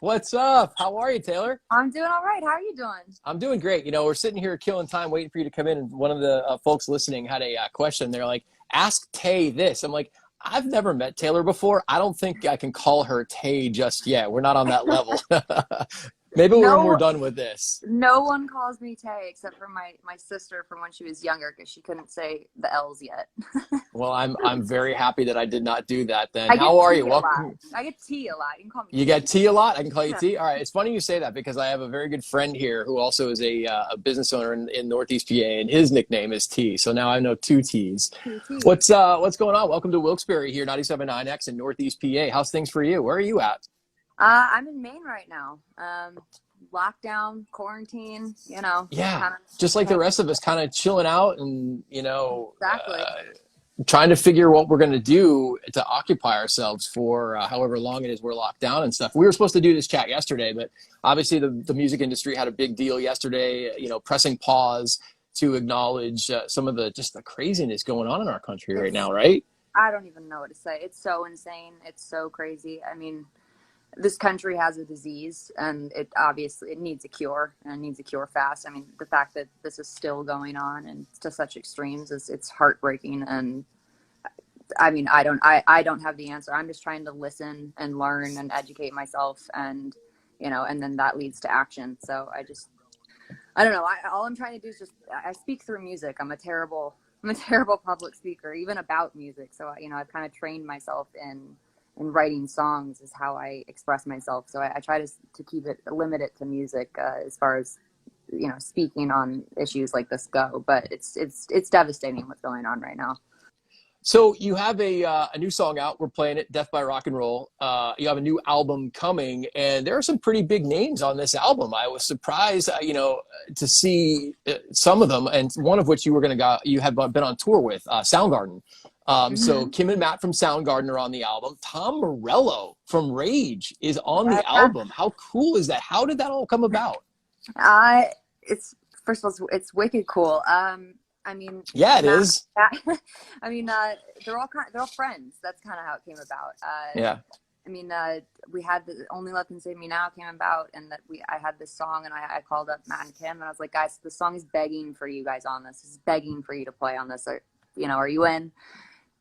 What's up? How are you, Taylor? I'm doing all right. How are you doing? I'm doing great. We're sitting here killing time waiting for you to come in. And one of the folks listening had a question. They're like, ask Tay this. I'm like, I've never met Taylor before. I don't think I can call her Tay just yet. We're not on that level. Maybe when we're No, done with this. no one calls me Tay except for my sister from when she was younger because she couldn't say the L's yet. Well, I'm very happy that I did not do that then. I get How are T you? a lot. Welcome. I get T a lot. You can call me You T. get T a lot? I can call you Yeah. T? All right. It's funny you say that because I have a very good friend here who also is a business owner in Northeast PA, and his nickname is T. So now I know two T's. T, T. What's going on? Welcome to Wilkes-Barre here, 97.9X in Northeast PA. How's things for you? Where are you at? I'm in Maine right now. Lockdown, quarantine, Yeah, kind just like the of. rest of us, kind of chilling out and Exactly. trying to figure what we're going to do to occupy ourselves for however long it is we're locked down and stuff. We were supposed to do this chat yesterday, but obviously the music industry had a big deal yesterday, pressing pause to acknowledge some of the craziness going on in our country right now, right? I don't even know what to say. It's so insane. It's so crazy. I mean, this country has a disease and it needs a cure, and it needs a cure fast. I mean, the fact that this is still going on and to such extremes it's heartbreaking. And I mean, I don't have the answer. I'm just trying to listen and learn and educate myself, and and then that leads to action. So I don't know. All I'm trying to do is I speak through music. I'm a terrible public speaker, even about music. So I've kind of trained myself in writing songs is how I express myself. So I try to keep it limited to music as far as speaking on issues like this go. But it's devastating what's going on right now. So you have a new song out. We're playing it, Death by Rock and Roll. You have a new album coming, and there are some pretty big names on this album. I was surprised, to see some of them, and one of which you had been on tour with, Soundgarden. So Kim and Matt from Soundgarden are on the album. Tom Morello from Rage is on the album. How cool is that? How did that all come about? It's first of all, it's wicked cool. I mean, yeah, it is. I mean, they're all friends. That's kind of how it came about. Yeah. I mean, we had the Only Love Can Save Me Now came about, and I had this song, and I called up Matt and Kim, and I was like, guys, the song is begging for you guys on this. It's begging for you to play on this. Are you in?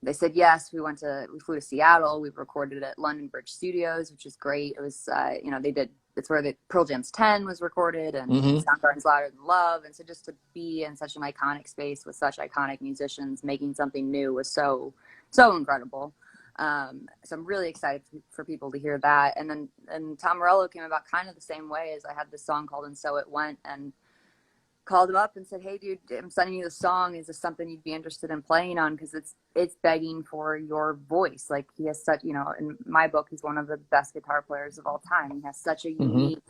They said yes. We flew to Seattle. We recorded at London Bridge Studios, which is great. It was, it's where the Pearl Jam's 10 was recorded, and Soundgarden's Louder Than Love. And so just to be in such an iconic space with such iconic musicians making something new was so, so incredible. So I'm really excited for people to hear that. And Tom Morello came about kind of the same way as I had this song called And So It Went, and called him up and said, hey dude, I'm sending you the song. Is this something you'd be interested in playing on? Because it's begging for your voice. Like, he has such, in my book, he's one of the best guitar players of all time. He has such a unique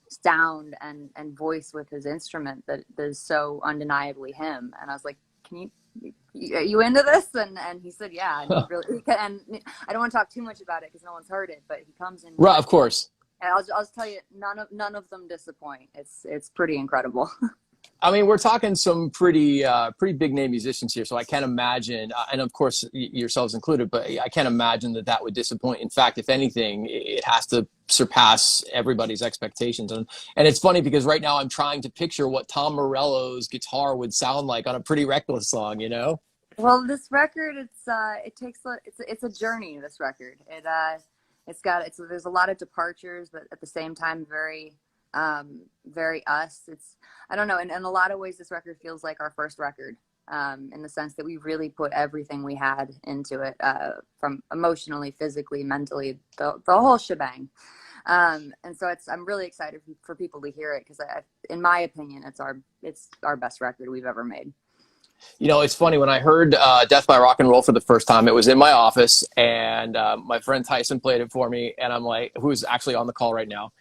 sound and voice with his instrument that is so undeniably him. And I was like, are you into this? And he said, yeah. And and I don't want to talk too much about it because no one's heard it, but he comes in. Right, of course. And I'll just tell you, none of them disappoint. It's pretty incredible. I mean, we're talking some pretty big name musicians here, so I can't imagine, and of course yourselves included, but I can't imagine that would disappoint. In fact, if anything, it has to surpass everybody's expectations. And it's funny because right now I'm trying to picture what Tom Morello's guitar would sound like on a Pretty Reckless song, Well, this record, it's a journey. This record, there's a lot of departures, but at the same time, very us. I don't know. In a lot of ways, this record feels like our first record, in the sense that we really put everything we had into it, from emotionally, physically, mentally, the whole shebang. And so I'm really excited for people to hear it because in my opinion, it's our best record we've ever made. It's funny, when I heard Death by Rock and Roll for the first time, it was in my office, and my friend Tyson played it for me, and I'm like, who's actually on the call right now.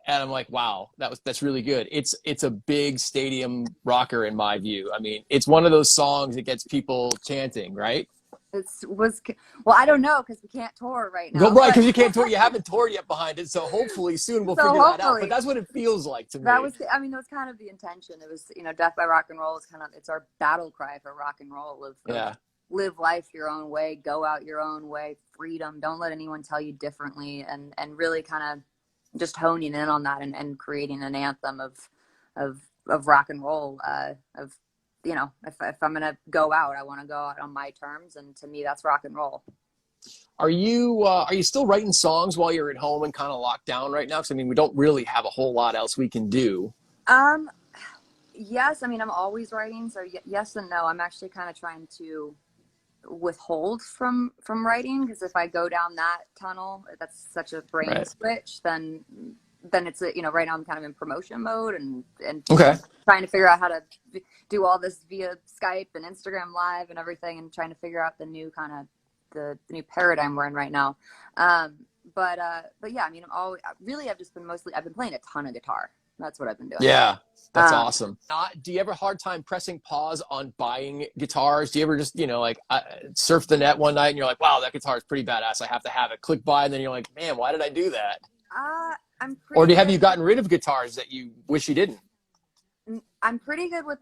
And I'm like, wow, that's really good. It's a big stadium rocker in my view. I mean, it's one of those songs that gets people chanting, right? Well, I don't know because we can't tour right now. Well, right, because you can't tour. You haven't toured yet behind it, so hopefully soon we'll figure that out. But that's what it feels like to me. That was kind of the intention. It was, Death by Rock and Roll is it's our battle cry for rock and roll of live life your own way, go out your own way, freedom. Don't let anyone tell you differently, and really kind of just honing in on that and creating an anthem of rock and roll. Of, you know, if I'm gonna go out, I want to go out on my terms, and to me, that's rock and roll. Are you still writing songs while you're at home and kind of locked down right now? Because I mean, we don't really have a whole lot else we can do. Yes, I mean, I'm always writing, so yes and no. I'm actually kind of trying to withhold from writing, because if I go down that tunnel, that's such a brain switch, then it's a, you know, right now I'm kind of in promotion mode and Okay. trying to figure out how to do all this via Skype and Instagram Live and everything, and trying to figure out the new kind of the new paradigm we're in right now. But yeah, I mean, I've been playing a ton of guitar. That's what I've been doing. Yeah, that's awesome. Do you have a hard time pressing pause on buying guitars? Do you ever just, you know, like surf the net one night and you're like, wow, that guitar is pretty badass, I have to have it. Click buy, and then you're like, man, why did I do that? Or have you gotten rid of guitars that you wish you didn't? I'm pretty good with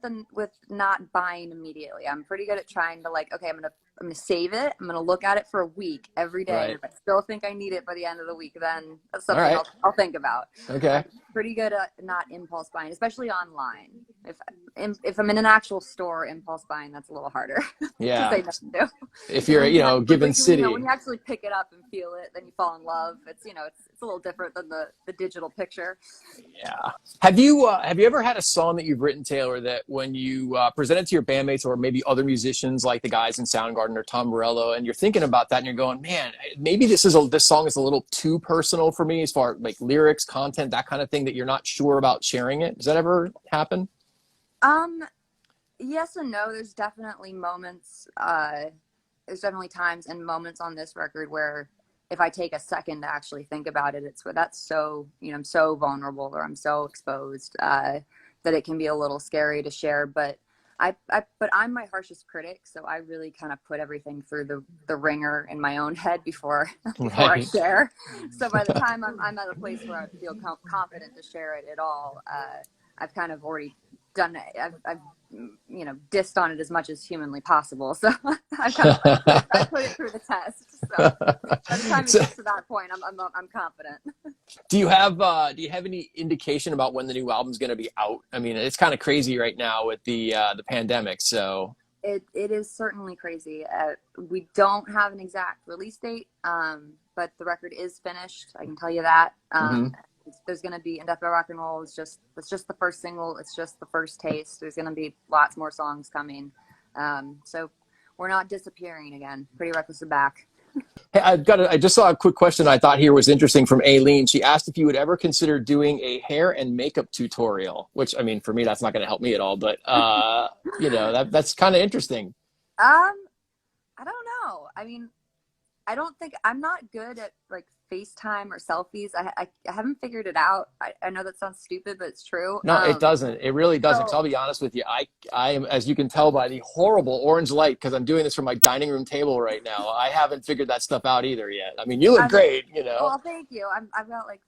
not buying immediately. I'm pretty good at trying to, like, okay, I'm gonna save it. I'm gonna look at it for a week every day. Right. If I still think I need it by the end of the week, then that's something I'll think about. Okay. I'm pretty good at not impulse buying, especially online. If I'm in an actual store, impulse buying, that's a little harder. Yeah. to say no to. If you're, you know, given city. You know, when you actually pick it up and feel it, then you fall in love. It's, you know, it's a little different than the digital picture. Yeah. Have you ever had a song that you've written, Taylor, that when you present it to your bandmates or maybe other musicians like the guys in Soundgarden or Tom Morello, and you're thinking about that and you're going, man, maybe this song is a little too personal for me as far as like lyrics, content, that kind of thing, that you're not sure about sharing it? Does that ever happen? Yes and no. There's definitely moments, there's definitely times and moments on this record where if I take a second to actually think about it, it's where that's so, you know, I'm so vulnerable or I'm so exposed, that it can be a little scary to share. But but I'm my harshest critic, so I really kind of put everything through the ringer in my own head before I share. So by the time I'm at a place where I feel confident to share it at all, I've kind of already done it. I've you know, dissed on it as much as humanly possible. So I put it through the test. So by the time it gets to that point, I'm confident. Do you have any indication about when the new album's going to be out? I mean, it's kind of crazy right now with the pandemic. So it is certainly crazy. We don't have an exact release date, but the record is finished. I can tell you that. There's going to be In Death by Rock and Roll. It's just the first single. It's just the first taste. There's going to be lots more songs coming. So we're not disappearing again. Pretty Reckless are back. Hey, I just saw a quick question I thought here was interesting from Aileen. She asked if you would ever consider doing a hair and makeup tutorial, which, I mean, for me, that's not going to help me at all, but, you know, that's kind of interesting. I don't know. I mean, I'm not good at like FaceTime or selfies. I haven't figured it out. I know that sounds stupid, but it's true. No, it doesn't. It really doesn't. 'Cause I'll be honest with you. I am, as you can tell by the horrible orange light, because I'm doing this from my dining room table right now, I haven't figured that stuff out either yet. I mean, you look great, you know. Well, thank you. I've got like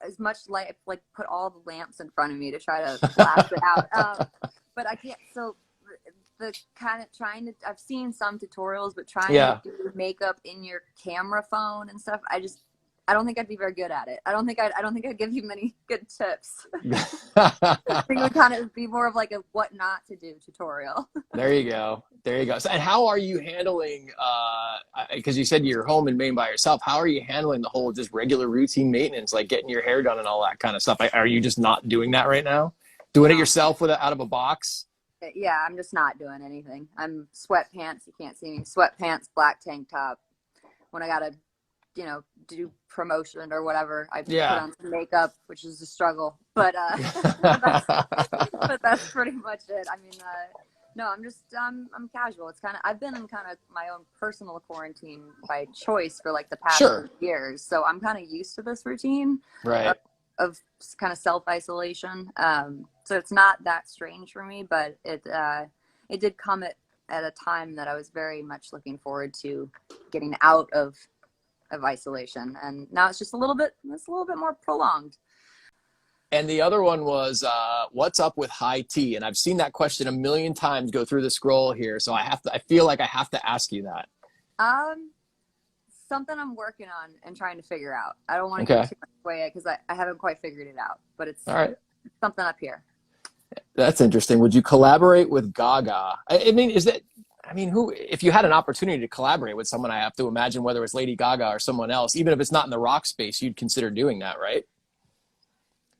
as much light, like put all the lamps in front of me to try to blast it out. But I can't. So the kind of I've seen some tutorials, but trying to do makeup in your camera phone and stuff, I don't think I'd be very good at it. I don't think I'd give you many good tips. I think it would kind of be more of like a what not to do tutorial. There you go. So, and how are you handling, because you said you're home in Maine by yourself, how are you handling the whole just regular routine maintenance, like getting your hair done and all that kind of stuff? Are you just not doing that right now? Doing it yourself out of a box? Yeah, I'm just not doing anything. I'm sweatpants. You can't see me. Sweatpants, black tank top. When I got to, you know, do promotion or whatever, I put on some makeup, which is a struggle. But but that's pretty much it. I mean, no, I'm casual. It's I've been in kind of my own personal quarantine by choice for like the past years, so I'm kind of used to this routine. Right. Of kind of self-isolation. So it's not that strange for me, but it did come at a time that I was very much looking forward to getting out of isolation. And now it's just a little bit more prolonged. And the other one was, what's up with high tea? And I've seen that question a million times go through the scroll here. So I feel like I have to ask you that. Something I'm working on and trying to figure out. I don't want to Okay. give too much away because I haven't quite figured it out, but it's All right. something up here. That's interesting. Would you collaborate with Gaga? I mean, who, if you had an opportunity to collaborate with someone, I have to imagine whether it's Lady Gaga or someone else, even if it's not in the rock space, you'd consider doing that, right?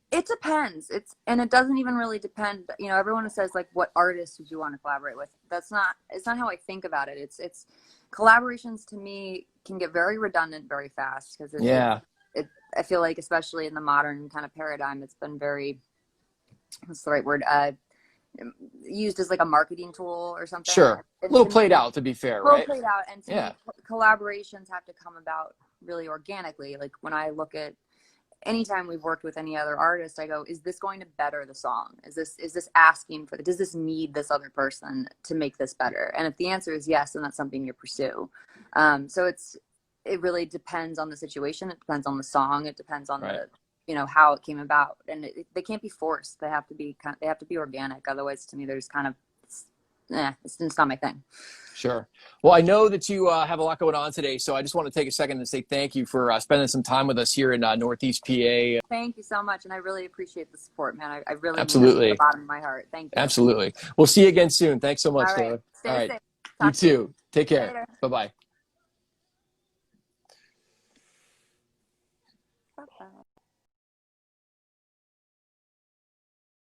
It depends. And it doesn't even really depend. You know, everyone says like, what artist would you want to collaborate with? It's not how I think about it. It's collaborations to me can get very redundant very fast because I feel like, especially in the modern kind of paradigm, it's been very, what's the right word? Used as like a marketing tool or something. Sure. A little played out, to be fair, right? Played out. And to me, collaborations have to come about really organically. Like when I look at, anytime we've worked with any other artist, I go, is this going to better the song? Is this asking for, does this need this other person to make this better? And if the answer is yes, then that's something you pursue. So it really depends on the situation. It depends on the song. It depends on the, you know, how it came about. And they can't be forced. They have to be organic. Otherwise, to me, there's kind of, it's not my thing. Sure. Well, I know that you have a lot going on today, so I just want to take a second to say thank you for spending some time with us here in Northeast PA. Thank you so much, and I really appreciate the support, man. I really Absolutely mean it from the bottom of my heart. Thank you. Absolutely. We'll see you again soon. Thanks so much, All right. Taylor. Stay All right. safe. You too. Take care. Bye-bye.